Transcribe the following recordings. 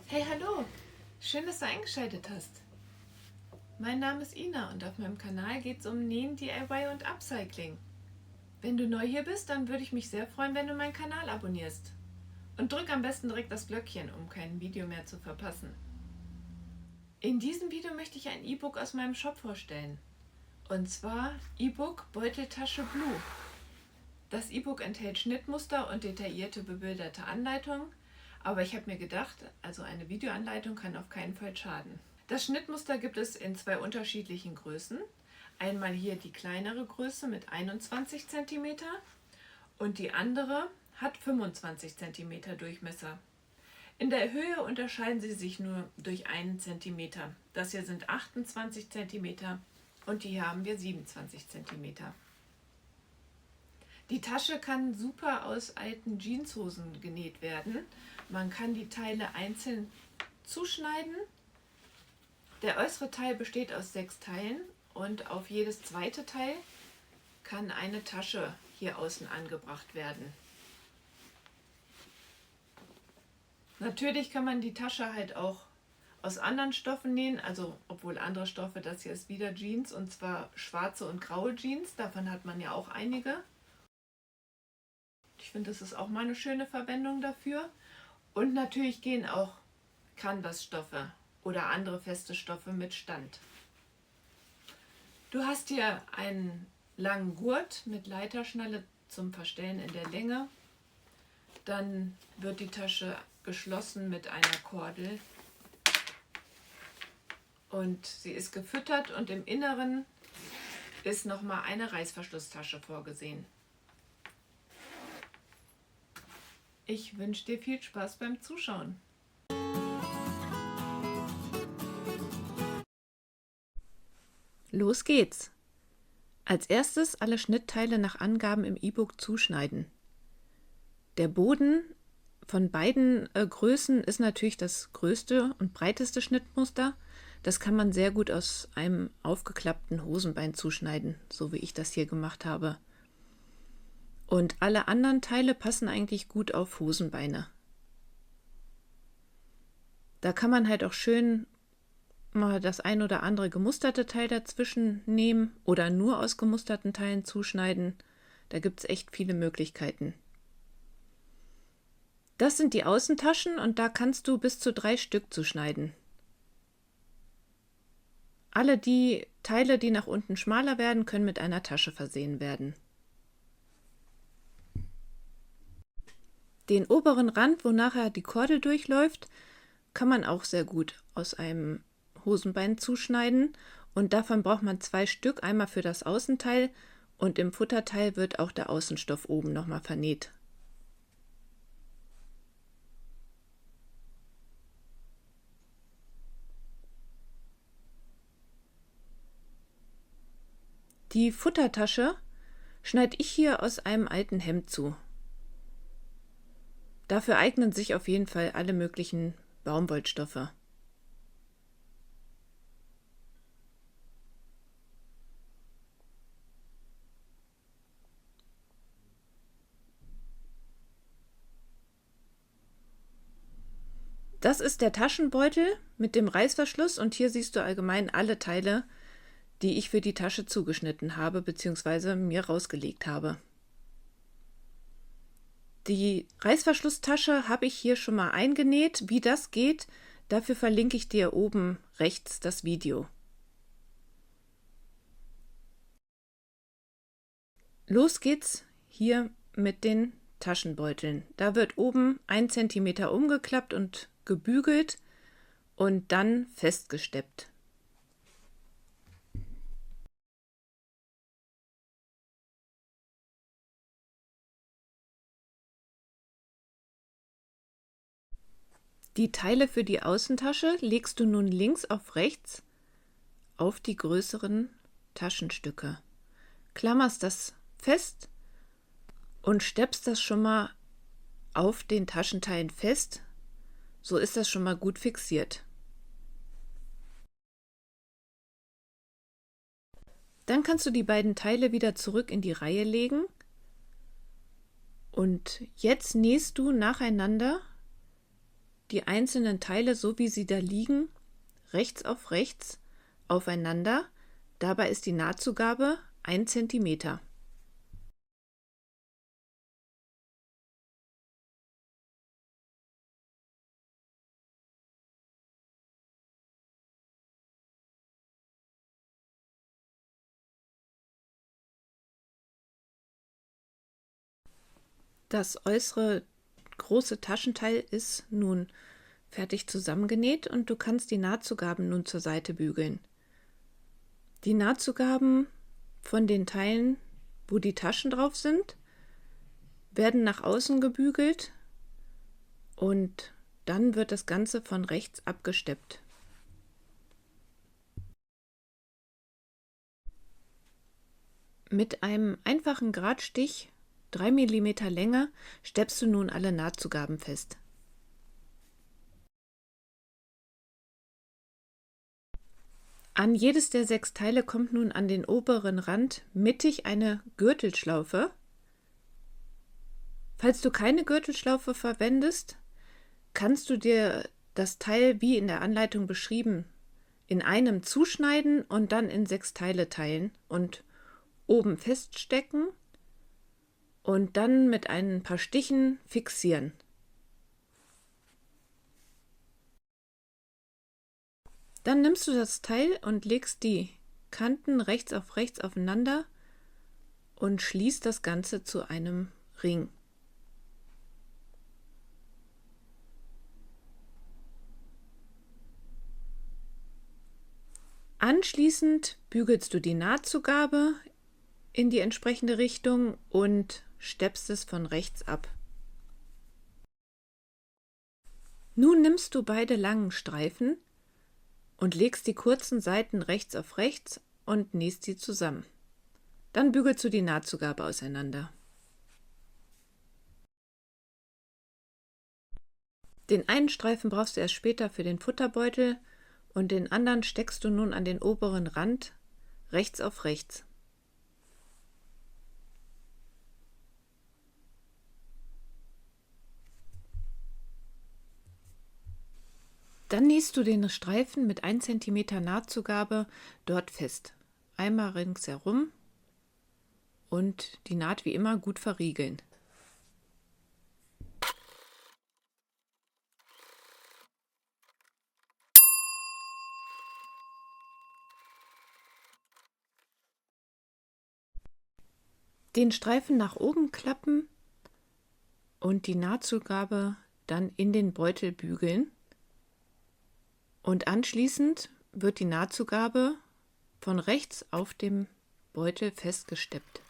Hey, hallo! Schön, dass du eingeschaltet hast. Mein Name ist Ina und auf meinem Kanal geht es um Nähen, DIY und Upcycling. Wenn du neu hier bist, dann würde ich mich sehr freuen, wenn du meinen Kanal abonnierst. Und drück am besten direkt das Glöckchen, um kein Video mehr zu verpassen. In diesem Video möchte ich ein E-Book aus meinem Shop vorstellen. Und zwar E-Book Beuteltasche Blue. Das E-Book enthält Schnittmuster und detaillierte bebilderte Anleitungen, aber ich habe mir gedacht, also eine Videoanleitung kann auf keinen Fall schaden. Das Schnittmuster gibt es in zwei unterschiedlichen Größen. Einmal hier die kleinere Größe mit 21 cm und die andere hat 25 cm Durchmesser. In der Höhe unterscheiden sie sich nur durch 1 cm. Das hier sind 28 cm und hier haben wir 27 cm. Die Tasche kann super aus alten Jeanshosen genäht werden. Man kann die Teile einzeln zuschneiden. Der äußere Teil besteht aus 6 Teilen und auf jedes zweite Teil kann eine Tasche hier außen angebracht werden. Natürlich kann man die Tasche halt auch aus anderen Stoffen nähen, also obwohl andere Stoffe, das hier ist wieder Jeans und zwar schwarze und graue Jeans, davon hat man ja auch einige. Ich finde, das ist auch mal eine schöne Verwendung dafür. Und natürlich gehen auch Canvasstoffe oder andere feste Stoffe mit Stand. Du hast hier einen langen Gurt mit Leiterschnalle zum Verstellen in der Länge. Dann wird die Tasche geschlossen mit einer Kordel. Und sie ist gefüttert und im Inneren ist nochmal eine Reißverschlusstasche vorgesehen. Ich wünsche dir viel Spaß beim Zuschauen. Los geht's! Als erstes alle Schnittteile nach Angaben im E-Book zuschneiden. Der Boden von beiden Größen ist natürlich das größte und breiteste Schnittmuster. Das kann man sehr gut aus einem aufgeklappten Hosenbein zuschneiden, so wie ich das hier gemacht habe. Und alle anderen Teile passen eigentlich gut auf Hosenbeine. Da kann man halt auch schön mal das ein oder andere gemusterte Teil dazwischen nehmen oder nur aus gemusterten Teilen zuschneiden. Da gibt es echt viele Möglichkeiten. Das sind die Außentaschen und da kannst du bis zu 3 Stück zuschneiden. Alle die Teile, die nach unten schmaler werden, können mit einer Tasche versehen werden. Den oberen Rand, wo nachher die Kordel durchläuft, kann man auch sehr gut aus einem Hosenbein zuschneiden und davon braucht man 2 Stück, einmal für das Außenteil und im Futterteil wird auch der Außenstoff oben nochmal vernäht. Die Futtertasche schneide ich hier aus einem alten Hemd zu. Dafür eignen sich auf jeden Fall alle möglichen Baumwollstoffe. Das ist der Taschenbeutel mit dem Reißverschluss und hier siehst du allgemein alle Teile, die ich für die Tasche zugeschnitten habe bzw. mir rausgelegt habe. Die Reißverschlusstasche habe ich hier schon mal eingenäht. Wie das geht, dafür verlinke ich dir oben rechts das Video. Los geht's hier mit den Taschenbeuteln. Da wird oben 1 cm umgeklappt und gebügelt und dann festgesteppt. Die Teile für die Außentasche legst du nun links auf rechts auf die größeren Taschenstücke. Klammerst das fest und steppst das schon mal auf den Taschenteilen fest. So ist das schon mal gut fixiert. Dann kannst du die beiden Teile wieder zurück in die Reihe legen und jetzt nähst du nacheinander die einzelnen Teile, so wie sie da liegen, rechts auf rechts aufeinander. Dabei ist die Nahtzugabe 1 cm. Das äußere große Taschenteil ist nun fertig zusammengenäht und du kannst die Nahtzugaben nun zur Seite bügeln. Die Nahtzugaben von den Teilen, wo die Taschen drauf sind, werden nach außen gebügelt und dann wird das Ganze von rechts abgesteppt. Mit einem einfachen Gradstich 3 mm Länge steppst du nun alle Nahtzugaben fest. An jedes der 6 Teile kommt nun an den oberen Rand mittig eine Gürtelschlaufe. Falls du keine Gürtelschlaufe verwendest, kannst du dir das Teil, wie in der Anleitung beschrieben, in einem zuschneiden und dann in 6 Teile teilen und oben feststecken und dann mit ein paar Stichen fixieren. Dann nimmst du das Teil und legst die Kanten rechts auf rechts aufeinander und schließt das Ganze zu einem Ring. Anschließend bügelst du die Nahtzugabe in die entsprechende Richtung und steppst es von rechts ab. Nun nimmst du beide langen Streifen und legst die kurzen Seiten rechts auf rechts und nähst sie zusammen. Dann bügelst du die Nahtzugabe auseinander. Den einen Streifen brauchst du erst später für den Futterbeutel und den anderen steckst du nun an den oberen Rand rechts auf rechts. Dann nähst du den Streifen mit 1 cm Nahtzugabe dort fest. Einmal ringsherum und die Naht wie immer gut verriegeln. Den Streifen nach oben klappen und die Nahtzugabe dann in den Beutel bügeln. Und anschließend wird die Nahtzugabe von rechts auf dem Beutel festgesteppt.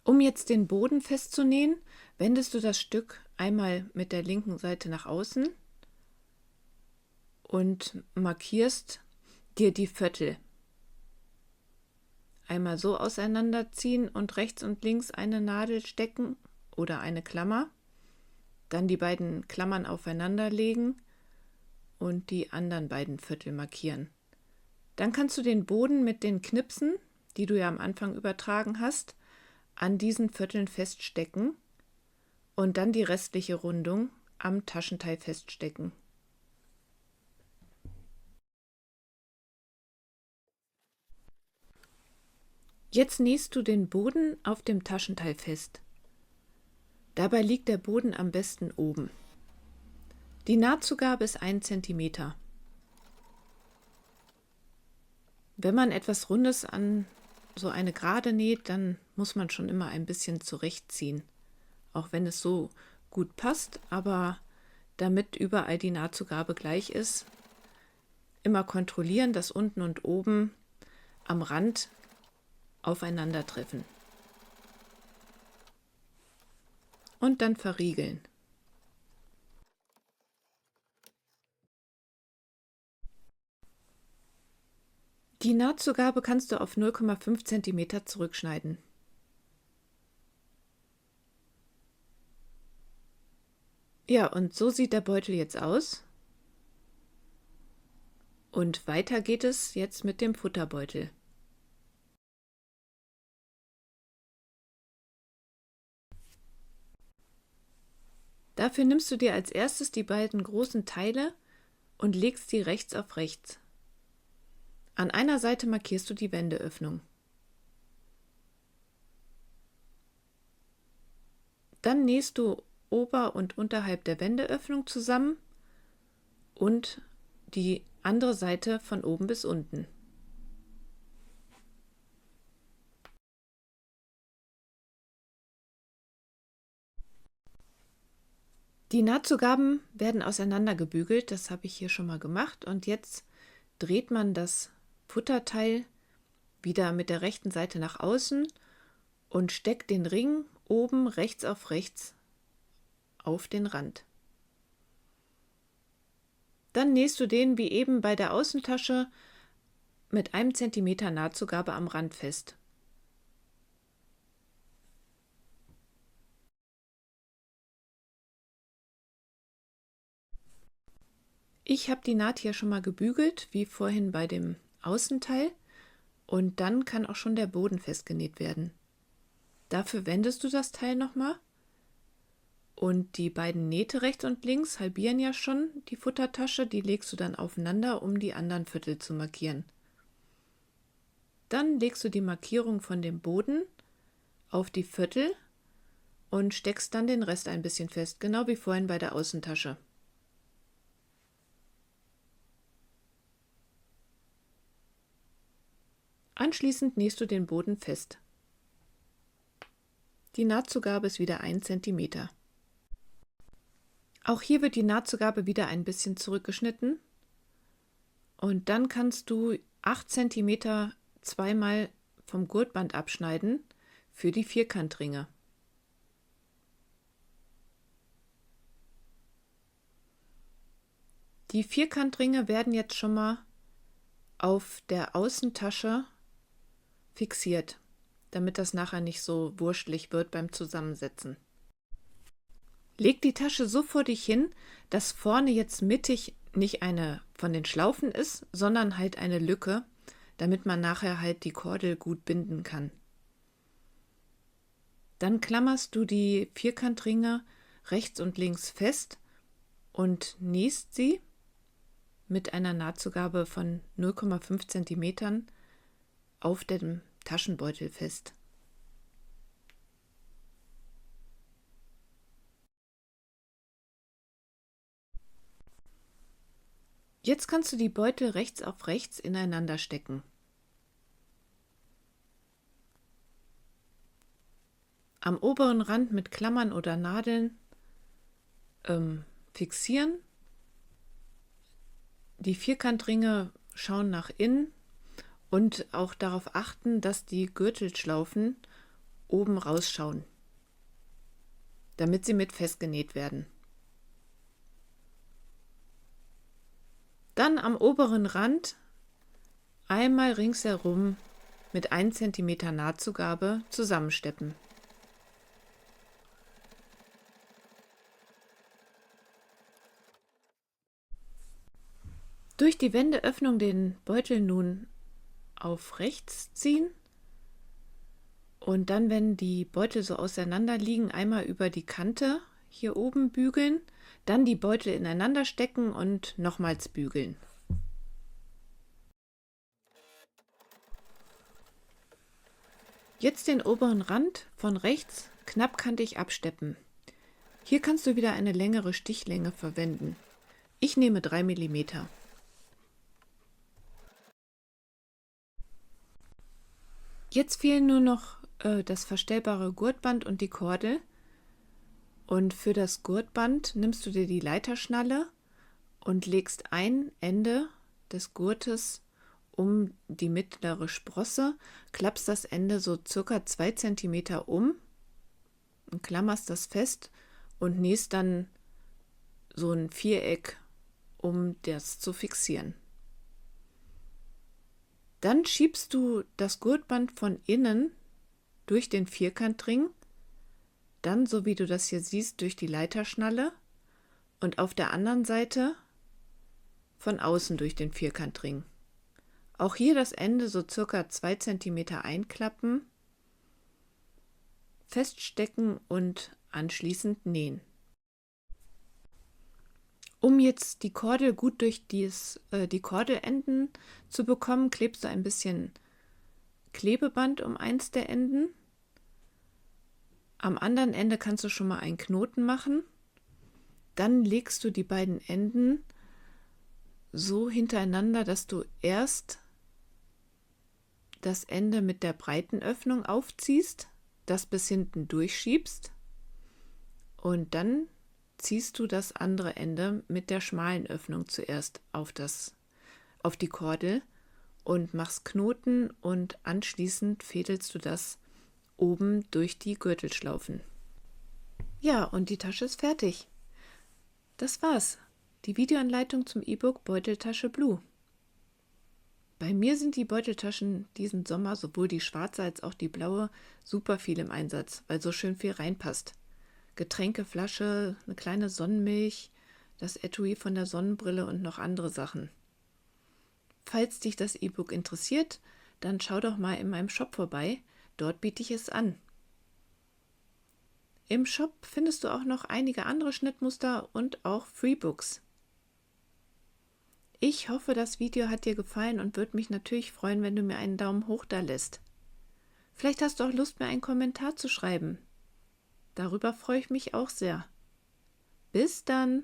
Um jetzt den Boden festzunähen, wendest du das Stück einmal mit der linken Seite nach außen und markierst dir die Viertel. Einmal so auseinanderziehen und rechts und links eine Nadel stecken oder eine Klammer. Dann die beiden Klammern aufeinander legen und die anderen beiden Viertel markieren. Dann kannst du den Boden mit den Knipsen, die du ja am Anfang übertragen hast, an diesen Vierteln feststecken und dann die restliche Rundung am Taschenteil feststecken. Jetzt nähst du den Boden auf dem Taschenteil fest. Dabei liegt der Boden am besten oben. Die Nahtzugabe ist 1 cm. Wenn man etwas Rundes an so eine Gerade näht, dann muss man schon immer ein bisschen zurechtziehen. Auch wenn es so gut passt, aber damit überall die Nahtzugabe gleich ist, immer kontrollieren, dass unten und oben am Rand aufeinandertreffen. Und dann verriegeln. Die Nahtzugabe kannst du auf 0,5 cm zurückschneiden. Ja, und so sieht der Beutel jetzt aus. Und weiter geht es jetzt mit dem Futterbeutel. Dafür nimmst du dir als erstes die beiden großen Teile und legst sie rechts auf rechts. An einer Seite markierst du die Wendeöffnung. Dann nähst du ober- und unterhalb der Wendeöffnung zusammen und die andere Seite von oben bis unten. Die Nahtzugaben werden auseinandergebügelt, das habe ich hier schon mal gemacht, und jetzt dreht man das Futterteil wieder mit der rechten Seite nach außen und steckt den Ring oben rechts auf rechts auf den Rand. Dann nähst du den wie eben bei der Außentasche mit 1 cm Nahtzugabe am Rand fest. Ich habe die Naht hier schon mal gebügelt, wie vorhin bei dem Außenteil, und dann kann auch schon der Boden festgenäht werden. Dafür wendest du das Teil nochmal und die beiden Nähte rechts und links halbieren ja schon die Futtertasche, die legst du dann aufeinander, um die anderen Viertel zu markieren. Dann legst du die Markierung von dem Boden auf die Viertel und steckst dann den Rest ein bisschen fest, genau wie vorhin bei der Außentasche. Anschließend nähst du den Boden fest. Die Nahtzugabe ist wieder 1 cm. Auch hier wird die Nahtzugabe wieder ein bisschen zurückgeschnitten und dann kannst du 8 cm zweimal vom Gurtband abschneiden für die Vierkantringe. Die Vierkantringe werden jetzt schon mal auf der Außentasche fixiert, damit das nachher nicht so wurschtig wird beim Zusammensetzen. Leg die Tasche so vor dich hin, dass vorne jetzt mittig nicht eine von den Schlaufen ist, sondern halt eine Lücke, damit man nachher halt die Kordel gut binden kann. Dann klammerst du die Vierkantringe rechts und links fest und nähst sie mit einer Nahtzugabe von 0,5 cm auf dem Taschenbeutel fest. Jetzt kannst du die Beutel rechts auf rechts ineinander stecken. Am oberen Rand mit Klammern oder Nadeln fixieren. Die Vierkantringe schauen nach innen und auch darauf achten, dass die Gürtelschlaufen oben rausschauen, damit sie mit festgenäht werden. Dann am oberen Rand einmal ringsherum mit 1 cm Nahtzugabe zusammensteppen. Durch die Wendeöffnung den Beutel nun auf rechts ziehen und dann, wenn die Beutel so auseinander liegen, einmal über die Kante hier oben bügeln, dann die Beutel ineinander stecken und nochmals bügeln. Jetzt den oberen Rand von rechts knappkantig absteppen. Hier kannst du wieder eine längere Stichlänge verwenden. Ich nehme 3 mm. Jetzt fehlen nur noch das verstellbare Gurtband und die Kordel. Und für das Gurtband nimmst du dir die Leiterschnalle und legst ein Ende des Gurtes um die mittlere Sprosse, klappst das Ende so circa 2 cm um und klammerst das fest und nähst dann so ein Viereck, um das zu fixieren. Dann schiebst du das Gurtband von innen durch den Vierkantring, dann, so wie du das hier siehst, durch die Leiterschnalle und auf der anderen Seite von außen durch den Vierkantring. Auch hier das Ende so circa 2 cm einklappen, feststecken und anschließend nähen. Um jetzt die Kordel gut durch die Kordelenden zu bekommen, klebst du ein bisschen Klebeband um eins der Enden. Am anderen Ende kannst du schon mal einen Knoten machen. Dann legst du die beiden Enden so hintereinander, dass du erst das Ende mit der breiten Öffnung aufziehst, das bis hinten durchschiebst und dann ziehst du das andere Ende mit der schmalen Öffnung zuerst auf die Kordel und machst Knoten und anschließend fädelst du das oben durch die Gürtelschlaufen. Ja, und die Tasche ist fertig. Das war's. Die Videoanleitung zum E-Book Beuteltasche Blue. Bei mir sind die Beuteltaschen diesen Sommer, sowohl die schwarze als auch die blaue, super viel im Einsatz, weil so schön viel reinpasst. Getränkeflasche, eine kleine Sonnenmilch, das Etui von der Sonnenbrille und noch andere Sachen. Falls dich das E-Book interessiert, dann schau doch mal in meinem Shop vorbei, dort biete ich es an. Im Shop findest du auch noch einige andere Schnittmuster und auch Freebooks. Ich hoffe, das Video hat dir gefallen und würde mich natürlich freuen, wenn du mir einen Daumen hoch da lässt. Vielleicht hast du auch Lust, mir einen Kommentar zu schreiben. Darüber freue ich mich auch sehr. Bis dann!